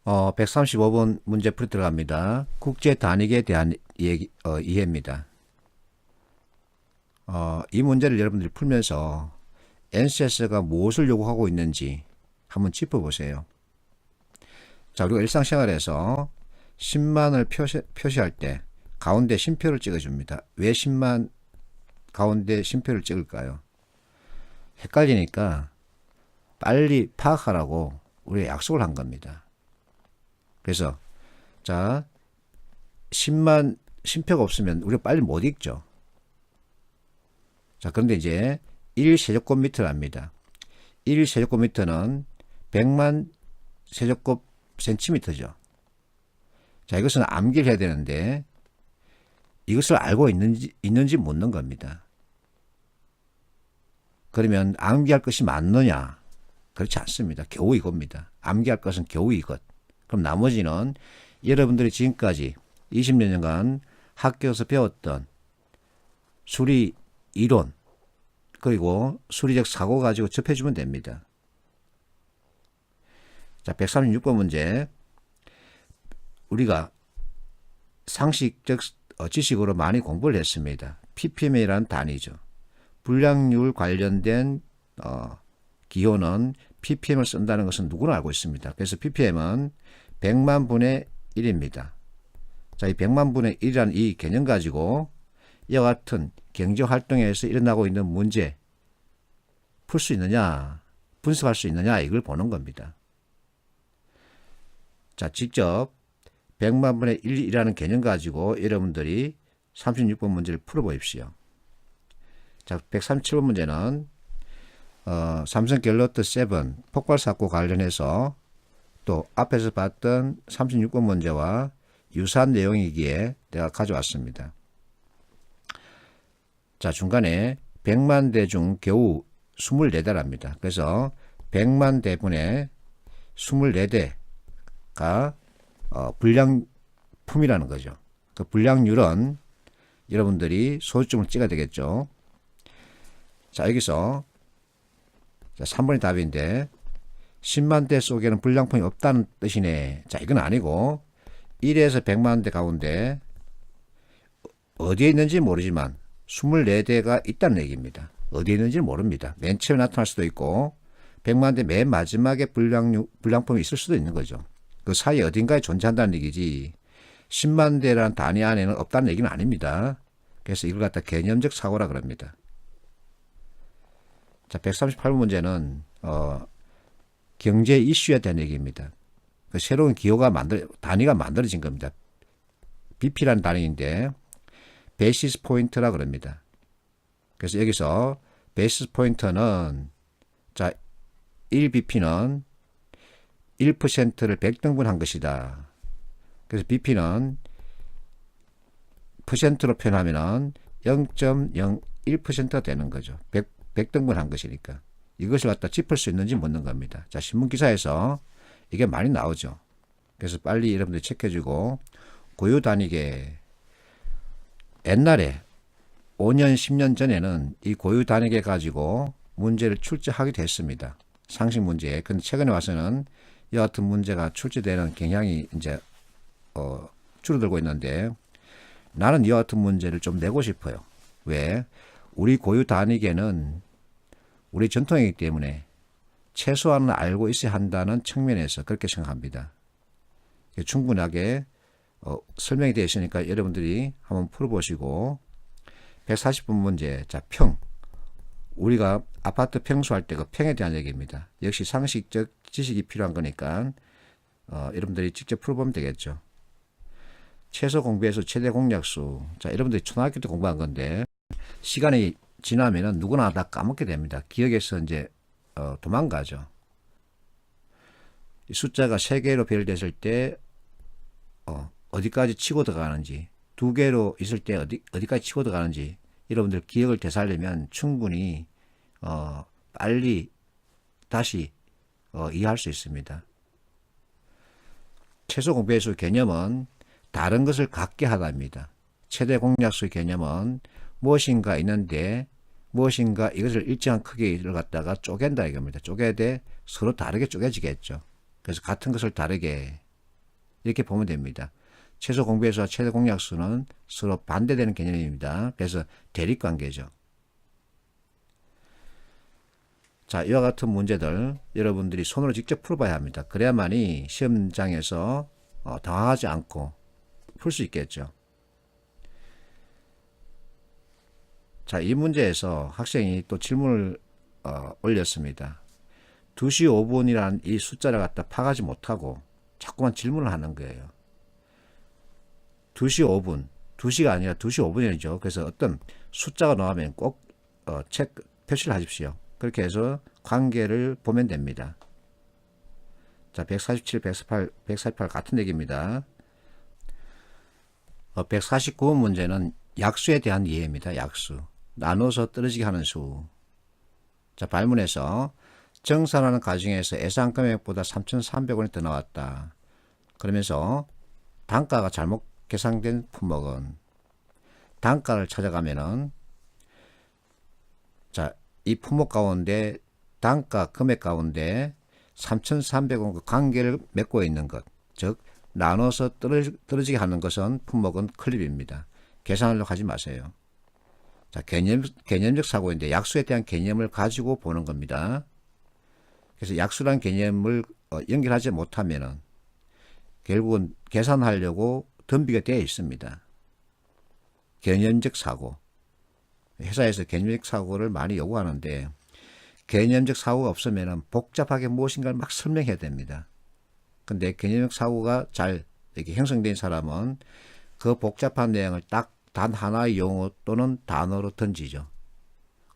135번 문제 풀이 들어갑니다. 국제 단위에 대한 이해입니다. 이 문제를 여러분들이 풀면서 NCS가 무엇을 요구하고 있는지 한번 짚어보세요. 자, 우리가 일상생활에서 10만을 표시할 때 가운데 쉼표를 찍어줍니다. 왜 10만 가운데 쉼표를 찍을까요? 헷갈리니까 빨리 파악하라고 우리가 약속을 한 겁니다. 그래서 자 10만 쉼표가 없으면 우리가 빨리 못 읽죠. 자, 그런데 이제 1세제곱미터랍니다. 1세제곱미터는 100만 세제곱 센티미터죠. 자, 이것은 암기를 해야 되는데 이것을 알고 있는지 묻는 겁니다. 그러면 암기할 것이 많느냐? 그렇지 않습니다. 겨우 이겁니다. 암기할 것은 겨우 이것. 그럼 나머지는 여러분들이 지금까지 20년간 학교에서 배웠던 수리 이론 그리고 수리적 사고 가지고 접해주면 됩니다. 자, 136번 문제. 우리가 상식적 지식으로 많이 공부를 했습니다. ppm이라는 단위죠. 불량률 관련된 기호는 ppm을 쓴다는 것은 누구나 알고 있습니다. 그래서 ppm은 100만 분의 1입니다. 자, 이 100만 분의 1이라는 이 개념 가지고 이와 같은 경제활동에서 일어나고 있는 문제 풀 수 있느냐, 분석할 수 있느냐 이걸 보는 겁니다. 자, 직접 100만 분의 1이라는 개념 가지고 여러분들이 36번 문제를 풀어보십시오. 자, 137번 문제는 삼성 갤럭시 7 폭발 사고 관련해서 또 앞에서 봤던 36번 문제와 유사한 내용이기에 내가 가져왔습니다. 자, 중간에 100만 대 중 겨우 24대랍니다. 그래서 100만 대분의 24대가 불량품이라는 거죠. 그 불량률은 여러분들이 소수점을 찍어야 되겠죠. 자, 여기서 3번이 답인데 10만 대 속에는 불량품이 없다는 뜻이네. 자, 이건 아니고 1에서 100만 대 가운데 어디에 있는지 모르지만 24대가 있다는 얘기입니다. 어디에 있는지는 모릅니다. 맨 처음에 나타날 수도 있고 100만 대 맨 마지막에 불량품이 있을 수도 있는 거죠. 그 사이 어딘가에 존재한다는 얘기지 10만 대라는 단위 안에는 없다는 얘기는 아닙니다. 그래서 이걸 갖다 개념적 사고라 그럽니다. 자, 138번 문제는 경제 이슈에 대한 얘기입니다. 그 새로운 기호가 단위가 만들어진 겁니다. BP라는 단위인데 베이시스 포인트라 그럽니다. 그래서 여기서 베이시스 포인트는 자 1BP는 1%를 100등분한 것이다. 그래서 BP는 퍼센트로 표현하면 0.01%가 되는 거죠. 100등분한 것이니까. 이것을 갖다 짚을 수 있는지 묻는 겁니다. 자, 신문기사에서 이게 많이 나오죠. 그래서 빨리 여러분들 체크해주고 고유 단위계 옛날에 5년, 10년 전에는 이 고유 단위계 가지고 문제를 출제하기도 했습니다. 상식 문제. 근데 최근에 와서는 이와 같은 문제가 출제되는 경향이 이제 줄어들고 있는데 나는 이와 같은 문제를 좀 내고 싶어요. 왜? 우리 고유 단위계는 우리 전통이기 때문에 최소한은 알고 있어야 한다는 측면에서 그렇게 생각합니다. 충분하게 설명이 되어 있으니까 여러분들이 한번 풀어보시고 140번 문제. 자, 평. 우리가 아파트 평수할 때 그 평에 대한 얘기입니다. 역시 상식적 지식이 필요한 거니까 여러분들이 직접 풀어보면 되겠죠. 최소 공배수, 최대 공약수. 자, 여러분들이 초등학교 때 공부한 건데 시간이 지나면은 누구나 다 까먹게 됩니다. 기억에서 이제 도망가죠. 이 숫자가 3개로 배열됐을 때 어디까지 치고 들어가는지, 2개로 있을 때 어디까지 치고 들어가는지 여러분들 기억을 되살리면 충분히 빨리 다시 이해할 수 있습니다. 최소 공배수 개념은 다른 것을 갖게 하다입니다. 최대 공약수의 개념은 무엇인가 있는데 무엇인가 이것을 일정한 크기를 갖다가 쪼갠다 이겁니다. 쪼개되 서로 다르게 쪼개지겠죠. 그래서 같은 것을 다르게 이렇게 보면 됩니다. 최소 공배수와 최대 공약수는 서로 반대되는 개념입니다. 그래서 대립관계죠. 자, 이와 같은 문제들 여러분들이 손으로 직접 풀어봐야 합니다. 그래야만이 시험장에서 당황하지 않고 풀 수 있겠죠. 자, 이 문제에서 학생이 또 질문을 올렸습니다. 2시 5분이라는 이 숫자를 갖다 파가지 못하고 자꾸만 질문을 하는 거예요. 2시 5분, 2시가 아니라 2시 5분이죠. 그래서 어떤 숫자가 나오면 꼭 표시를 하십시오. 그렇게 해서 관계를 보면 됩니다. 자, 147, 148 같은 얘기입니다. 149번 문제는 약수에 대한 이해입니다. 약수. 나눠서 떨어지게 하는 수. 자, 발문에서 정산하는 과정에서 예상 금액보다 3,300원이 더 나왔다. 그러면서 단가가 잘못 계산된 품목은 단가를 찾아가면은 자, 이 품목 가운데 단가 금액 가운데 3,300원 그 관계를 맺고 있는 것, 즉 나눠서 떨어지게 하는 것은 품목은 클립입니다. 계산하려고 하지 마세요. 자, 개념적 사고인데 약수에 대한 개념을 가지고 보는 겁니다. 그래서 약수란 개념을 연결하지 못하면은 결국은 계산하려고 덤비게 되어 있습니다. 개념적 사고. 회사에서 개념적 사고를 많이 요구하는데 개념적 사고가 없으면 복잡하게 무엇인가를 막 설명해야 됩니다. 근데 개념적 사고가 잘 이렇게 형성된 사람은 그 복잡한 내용을 딱 단 하나의 용어 또는 단어로 던지죠.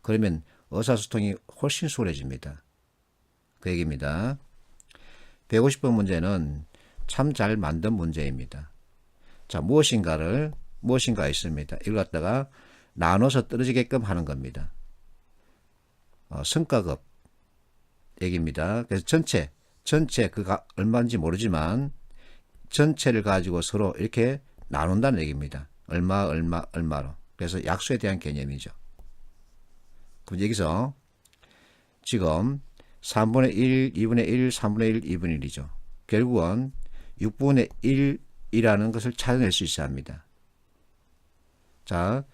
그러면 의사소통이 훨씬 수월해집니다. 그 얘기입니다. 150번 문제는 참 잘 만든 문제입니다. 자, 무엇인가 있습니다. 이걸 갖다가 나눠서 떨어지게끔 하는 겁니다. 성과급 얘기입니다. 그래서 전체 그가 얼마인지 모르지만 전체를 가지고 서로 이렇게 나눈다는 얘기입니다. 얼마로. 그래서 약수에 대한 개념이죠. 그럼 여기서 지금 3분의 1, 2분의 1, 3분의 1, 2분의 1이죠. 결국은 6분의 1이라는 것을 찾아낼 수 있어야 합니다. 자,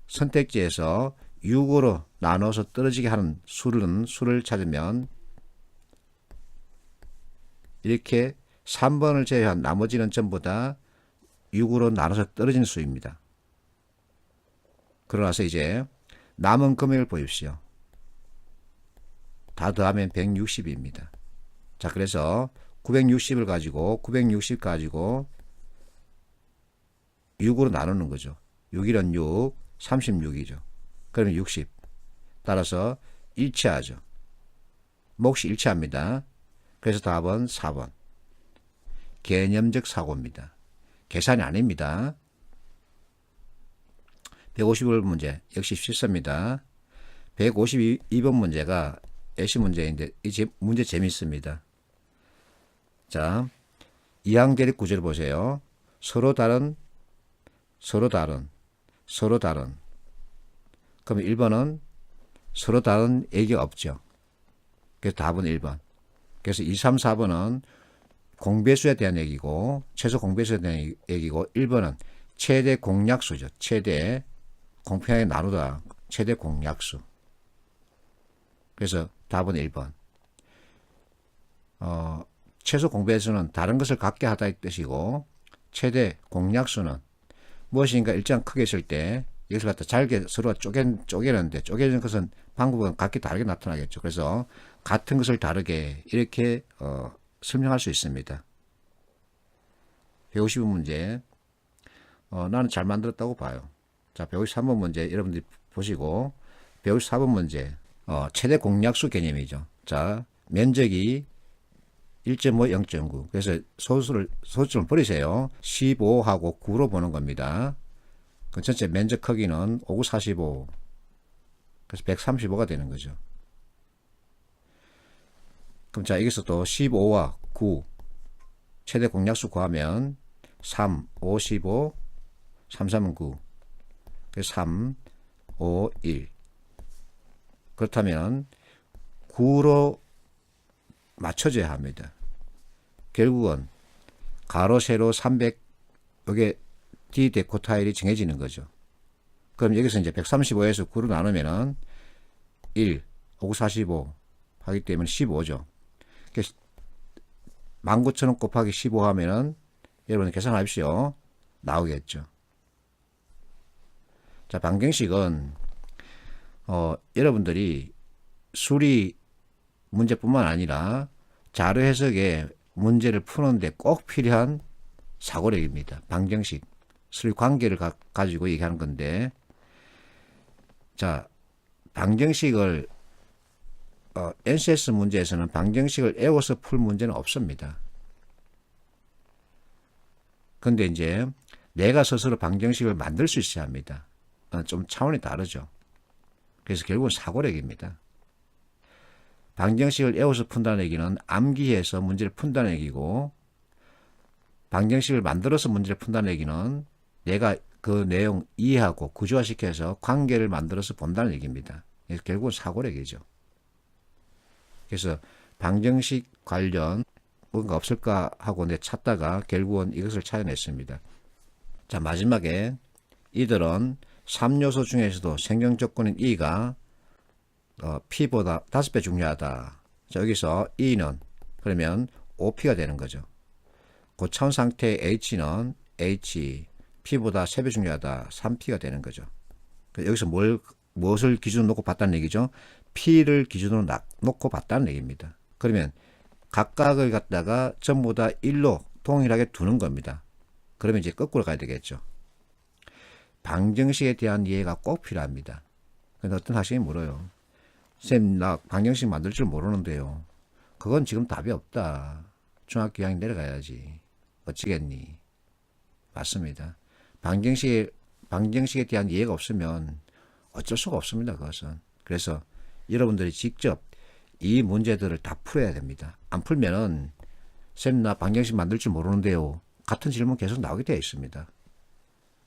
선택지에서 6으로 나눠서 떨어지게 하는 수를 찾으면 이렇게 3번을 제외한 나머지는 전부 다 6으로 나눠서 떨어지는 수입니다. 그러나서 이제 남은 금액을 보십시오. 다 더하면 160입니다. 자, 그래서 960을 가지고 960 가지고 6으로 나누는 거죠. 6일은 6, 36이죠. 그러면 60. 따라서 일치하죠. 몫이 일치합니다. 그래서 답은 4번. 개념적 사고입니다. 계산이 아닙니다. 151번 문제 역시 실수입니다. 152번 문제가 예시 문제인데 이 문제 재밌습니다. 자, 이항 대립 구조를 보세요. 서로 다른. 그럼 1번은 서로 다른 얘기가 없죠. 그래서 답은 1번. 그래서 2, 3, 4번은 공배수에 대한 얘기고 최소 공배수에 대한 얘기고 1번은 최대 공약수죠. 최대 공평하게 나누다. 최대 공약수. 그래서 답은 1번. 최소 공배수는 다른 것을 갖게 하다 이 뜻이고 최대 공약수는 무엇인가 일정 크게 있을 때 이것을 갖다 잘게 서로 쪼개는데 쪼개는 것은 방법은 각기 다르게 나타나겠죠. 그래서 같은 것을 다르게 이렇게 설명할 수 있습니다. 150번 문제 나는 잘 만들었다고 봐요. 자, 153번 문제 여러분들이 보시고 154번 문제 최대 공약수 개념이죠. 자, 면적이 1.5, 0.9 그래서 소수점 버리세요. 15하고 9로 보는 겁니다. 그 전체 면적 크기는 5, 45 그래서 135가 되는 거죠. 그럼 자, 여기서 또 15와 9 최대 공약수 구하면 3, 5, 15 3, 3은 9 그래서 3, 5, 1 그렇다면 9로 맞춰져야 합니다. 결국은 가로 세로 300 이게 D 데코타일이 정해지는 거죠. 그럼 여기서 이제 135에서 9로 나누면은 1, 5, 45 하기 때문에 15죠. 19,000원 곱하기 15 하면은 여러분 계산하십시오. 나오겠죠. 자, 방정식은 여러분들이 수리 문제뿐만 아니라 자료 해석에 문제를 푸는데 꼭 필요한 사고력입니다. 방정식, 수리 관계를 가지고 얘기하는 건데, 자, 방정식을 NCS 문제에서는 방정식을 외워서 풀 문제는 없습니다. 근데 이제 내가 스스로 방정식을 만들 수 있어야 합니다. 좀 차원이 다르죠. 그래서 결국은 사고력입니다. 방정식을 외워서 푼다는 얘기는 암기해서 문제를 푼다는 얘기고, 방정식을 만들어서 문제를 푼다는 얘기는 내가 그 내용 이해하고 구조화시켜서 관계를 만들어서 본다는 얘기입니다. 그래서 결국은 사고력이죠. 그래서 방정식 관련 뭔가 없을까 하고 내 찾다가 결국은 이것을 찾아냈습니다. 자, 마지막에 이들은 3요소 중에서도 생존 조건인 E가 P보다 5배 중요하다. 자, 여기서 E는 그러면 OP가 되는 거죠. 고차원 상태의 H는 H, P보다 3배 중요하다. 3P가 되는 거죠. 여기서 무엇을 기준으로 놓고 봤다는 얘기죠? P를 기준으로 놓고 봤다는 얘기입니다. 그러면 각각을 갖다가 전부 다 1로 동일하게 두는 겁니다. 그러면 이제 거꾸로 가야 되겠죠. 방정식에 대한 이해가 꼭 필요합니다. 근데 어떤 학생이 물어요. 쌤, 나 방정식 만들 줄 모르는데요. 그건 지금 답이 없다. 중학교 2학년 내려가야지. 어찌겠니? 맞습니다. 방정식에 대한 이해가 없으면 어쩔 수가 없습니다. 그것은. 그래서 여러분들이 직접 이 문제들을 다 풀어야 됩니다. 안 풀면은 쌤, 나 방정식 만들 줄 모르는데요. 같은 질문 계속 나오게 되어 있습니다.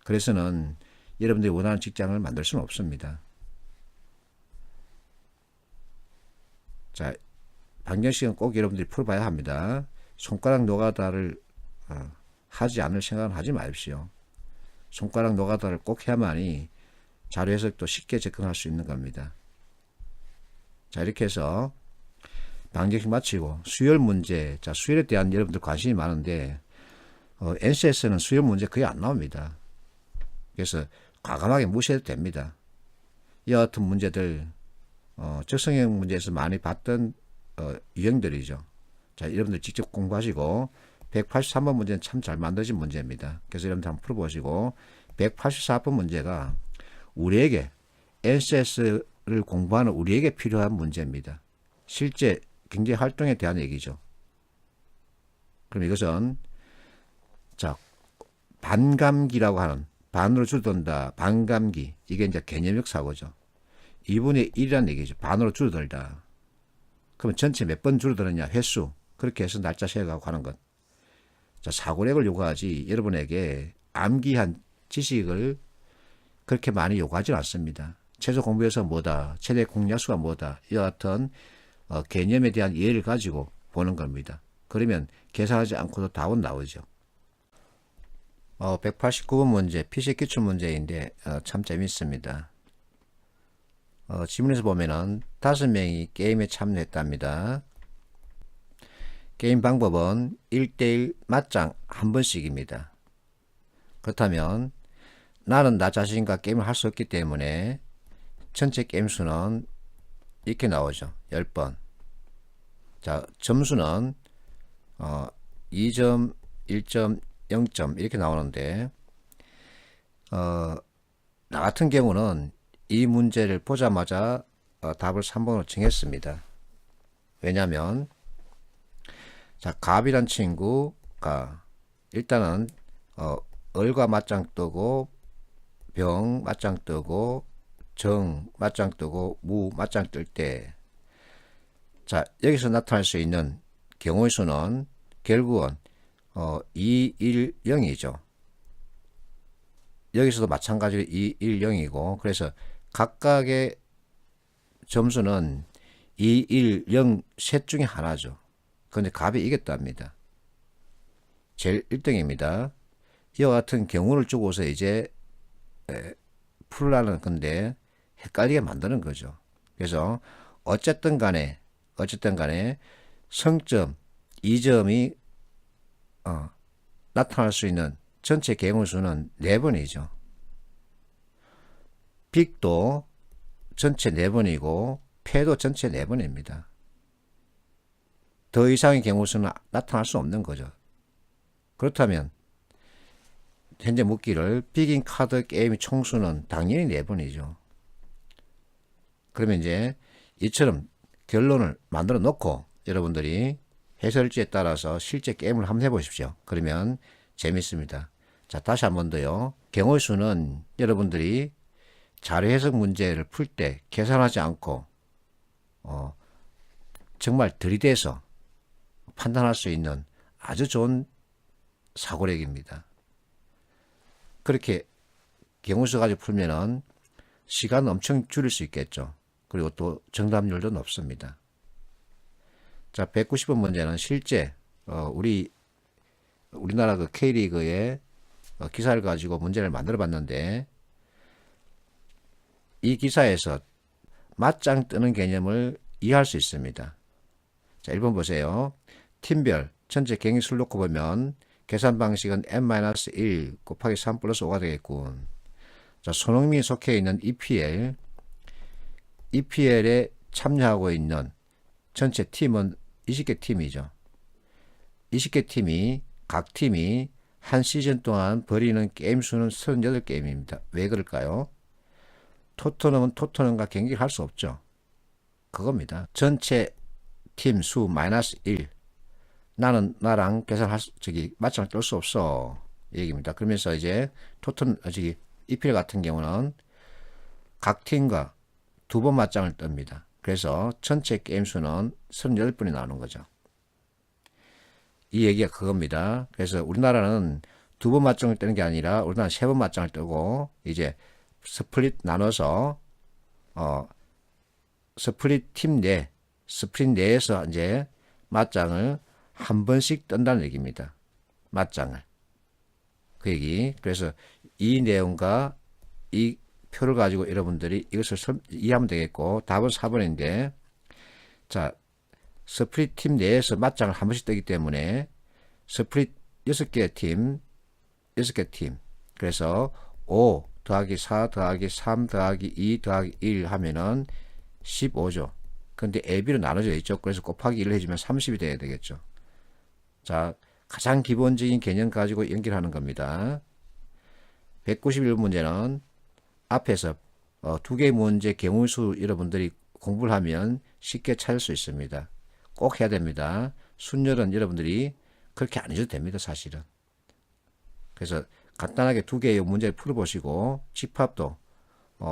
그래서는 여러분들이 원하는 직장을 만들 수는 없습니다. 자, 방정식은 꼭 여러분들이 풀어봐야 합니다. 손가락 노가다를 하지 않을 생각은 하지 마십시오. 손가락 노가다를 꼭 해야만이 자료 해석도 쉽게 접근할 수 있는 겁니다. 자, 이렇게 해서 방정식 마치고 수열 문제. 자, 수열에 대한 여러분들 관심이 많은데 NCS는 수열 문제 거의 안 나옵니다. 그래서 과감하게 무시해도 됩니다. 이와 같은 문제들 적성형 문제에서 많이 봤던 유형들이죠. 자, 여러분들 직접 공부하시고 183번 문제는 참 잘 만들어진 문제입니다. 그래서 여러분들 한번 풀어보시고 184번 문제가 우리에게 NCS를 공부하는 우리에게 필요한 문제입니다. 실제 경제 활동에 대한 얘기죠. 그럼 이것은 자, 반감기라고 하는 반으로 줄어든다. 반감기. 이게 이제 개념적 사고죠. 2분의 1이라는 얘기죠. 반으로 줄어들다. 그러면 전체 몇 번 줄어드느냐? 횟수. 그렇게 해서 날짜 세어가고 하는 것. 자, 사고력을 요구하지 여러분에게 암기한 지식을 그렇게 많이 요구하지 않습니다. 최소 공부에서 뭐다. 최대 공략수가 뭐다. 이와 같은 개념에 대한 이해를 가지고 보는 겁니다. 그러면 계산하지 않고도 답은 나오죠. 189번 문제, 피식 기출 문제인데 참 재밌습니다. 지문에서 보면은 5명이 게임에 참여했답니다. 게임 방법은 1대1 맞짱 한 번씩입니다. 그렇다면 나는 나 자신과 게임을 할 수 없기 때문에 전체 게임 수는 이렇게 나오죠. 10번. 자, 점수는 2점, 1점, 0점 이렇게 나오는데 나 같은 경우는 이 문제를 보자마자 답을 3번으로 정했습니다. 왜냐하면 자, 갑이란 친구가 일단은 을과 맞짱 뜨고 병 맞짱 뜨고 정 맞짱 뜨고 무 맞짱 뜰 때 자, 여기서 나타날 수 있는 경우의 수는 결국은 2, 1, 0이죠. 여기서도 마찬가지로 2, 1, 0이고 그래서 각각의 점수는 2, 1, 0 셋 중에 하나죠. 그런데 갑이 이겼답니다. 제일 1등입니다. 이와 같은 경우를 주고서 이제 풀으라는 건데 헷갈리게 만드는 거죠. 그래서 어쨌든 간에 성점 2점이 나타날 수 있는 전체 경우수는 4번이죠. 빅도 전체 4번이고 패도 전체 4번입니다. 더 이상의 경우수는 나타날 수 없는 거죠. 그렇다면 현재 묻기를 빅인 카드 게임의 총수는 당연히 4번이죠. 그러면 이제 이처럼 결론을 만들어 놓고 여러분들이 해설지에 따라서 실제 게임을 한번 해보십시오. 그러면 재밌습니다. 자, 다시 한 번 더요. 경우의 수는 여러분들이 자료 해석 문제를 풀 때 계산하지 않고 정말 들이대서 판단할 수 있는 아주 좋은 사고력입니다. 그렇게 경우수 가지고 풀면은 시간 엄청 줄일 수 있겠죠. 그리고 또 정답률도 높습니다. 자, 190번 문제는 실제 우리나라 그 K리그의 기사를 가지고 문제를 만들어 봤는데 이 기사에서 맞짱 뜨는 개념을 이해할 수 있습니다. 자, 1번 보세요. 팀별 전체 경기수를 놓고 보면 계산 방식은 n-1 곱하기 3 플러스 5가 되겠군. 자, 손흥민이 속해 있는 EPL에 참여하고 있는 전체 팀은 20개 팀이죠. 20개 팀이 각 팀이 한 시즌 동안 벌이는 게임 수는 38게임입니다. 왜 그럴까요? 토트넘과 경기를 할 수 없죠. 그겁니다. 전체 팀 수 -1. 나랑 계산할 맞짱을 뜰 수 없어. 이 얘기입니다. 그러면서 이제 EPL 같은 경우는 각 팀과 2번 맞짱을 뜹니다. 그래서 전체 게임 수는 38번이 나오는 거죠. 이 얘기가 그겁니다. 그래서 우리나라는 2번 맞짱을 뜨는 게 아니라 우리나라는 3번 맞짱을 뜨고 이제 스플릿 나눠서 스플릿 내에서 이제 맞짱을 한 번씩 뜬다는 얘기입니다. 맞짱을. 그 얘기. 그래서 이 내용과 이 표를 가지고 여러분들이 이것을 이해하면 되겠고, 답은 4번인데, 자, 스플릿 팀 내에서 맞짱을 한 번씩 뜨기 때문에 스플릿 6개 팀. 그래서 5 더하기 4 더하기 3 더하기 2 더하기 1 하면은 15죠. 근데 AB로 나눠져 있죠. 그래서 곱하기 1을 해주면 30이 돼야 되겠죠. 자, 가장 기본적인 개념 가지고 연결하는 겁니다. 191번 문제는 앞에서 2개의 문제 경우수 여러분들이 공부를 하면 쉽게 찾을 수 있습니다. 꼭 해야 됩니다. 순열은 여러분들이 그렇게 안 해줘도 됩니다. 사실은. 그래서 간단하게 2개의 문제를 풀어보시고 집합도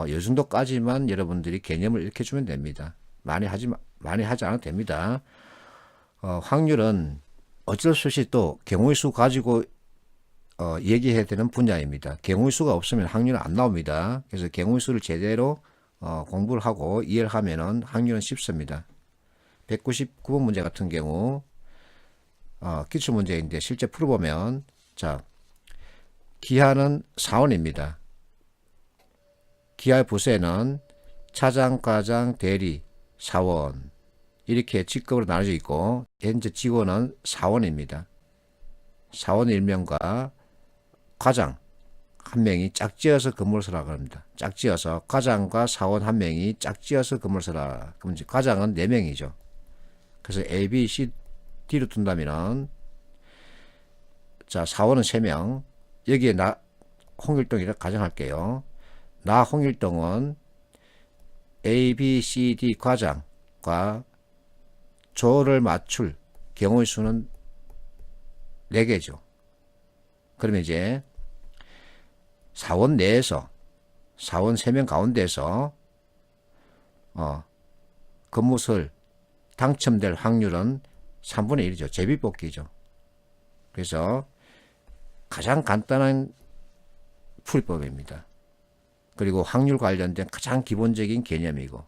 이 정도까지만 여러분들이 개념을 익혀주면 됩니다. 많이 하지 않아도 됩니다. 확률은 어쩔 수 없이 또 경우의 수 가지고 얘기해야 되는 분야입니다. 경우의 수가 없으면 확률은 안 나옵니다. 그래서 경우의 수를 제대로 공부를 하고 이해를 하면은 확률은 쉽습니다. 199번 문제 같은 경우 기출 문제인데 실제 풀어보면 자, 기하는 사원입니다. 기하의 부세는 차장, 과장, 대리, 사원 이렇게 직급으로 나눠져 있고 현재 직원은 사원입니다. 사원 1명과 과장 한 명이 짝지어서 근무를 서라고 합니다. 짝지어서 과장과 사원 한 명이 짝지어서 근무를 서라. 그럼 이제 과장은 4명이죠. 그래서 A, B, C, D로 둔다면은 자, 사원은 3명. 여기에 나 홍일동이라 가정할게요. 나 홍일동은 A, B, C, D 과장과 조를 맞출 경우의 수는 4개죠. 그러면 이제 사원 내에서 사원 3명 가운데서 근무설 당첨될 확률은 3분의 1이죠. 제비뽑기죠. 그래서 가장 간단한 풀이법입니다. 그리고 확률 관련된 가장 기본적인 개념이고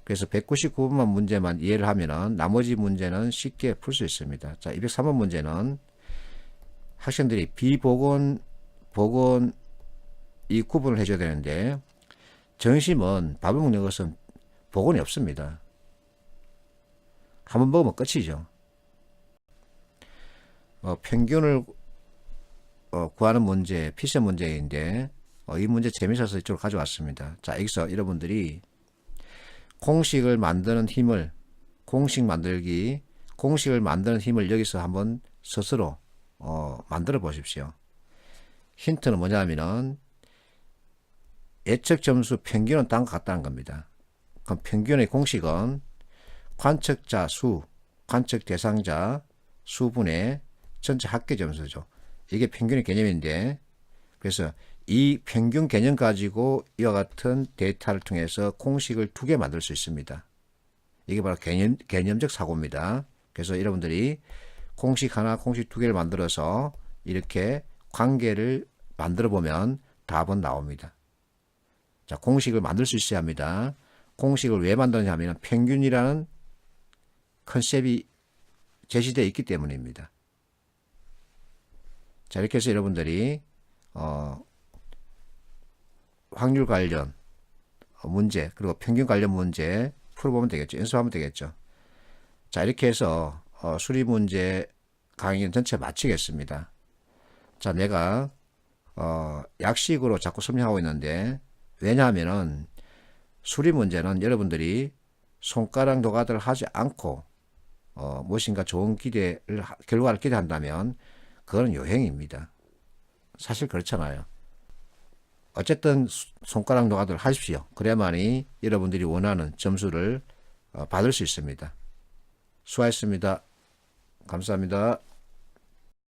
그래서 199번만 문제만 이해를 하면은 나머지 문제는 쉽게 풀 수 있습니다. 자, 203번 문제는 학생들이 비보건, 보건 이 구분을 해줘야 되는데 점심은 밥을 먹는 것은 보건이 없습니다. 한 번 먹으면 끝이죠. 평균을 구하는 문제, 피서 문제인데 이 문제 재밌어서 이쪽으로 가져왔습니다. 자, 여기서 여러분들이 공식을 만드는 힘을 공식을 만드는 힘을 여기서 한번 스스로 만들어 보십시오. 힌트는 뭐냐면은 예측 점수 평균은 딴 것 같다는 겁니다. 그럼 평균의 공식은 관측자 수, 관측 대상자 수분의 전체 합계 점수죠. 이게 평균의 개념인데, 그래서 이 평균 개념 가지고 이와 같은 데이터를 통해서 공식을 2개 만들 수 있습니다. 이게 바로 개념적 사고입니다. 그래서 여러분들이 공식 하나, 공식 2개를 만들어서 이렇게 관계를 만들어 보면 답은 나옵니다. 자, 공식을 만들 수 있어야 합니다. 공식을 왜 만드느냐 하면 평균이라는 컨셉이 제시되어 있기 때문입니다. 자, 이렇게 해서 여러분들이 확률 관련 문제 그리고 평균 관련 문제 풀어보면 되겠죠. 연습하면 되겠죠. 자, 이렇게 해서 수리 문제 강의 전체 마치겠습니다. 자, 내가 약식으로 자꾸 설명하고 있는데 왜냐하면은 수리 문제는 여러분들이 손가락 노가다를 하지 않고 무엇인가 좋은 결과를 기대한다면 그건 요행입니다. 사실 그렇잖아요. 어쨌든 손가락 노가다를 하십시오. 그래야만이 여러분들이 원하는 점수를 받을 수 있습니다. 수고하셨습니다. 감사합니다.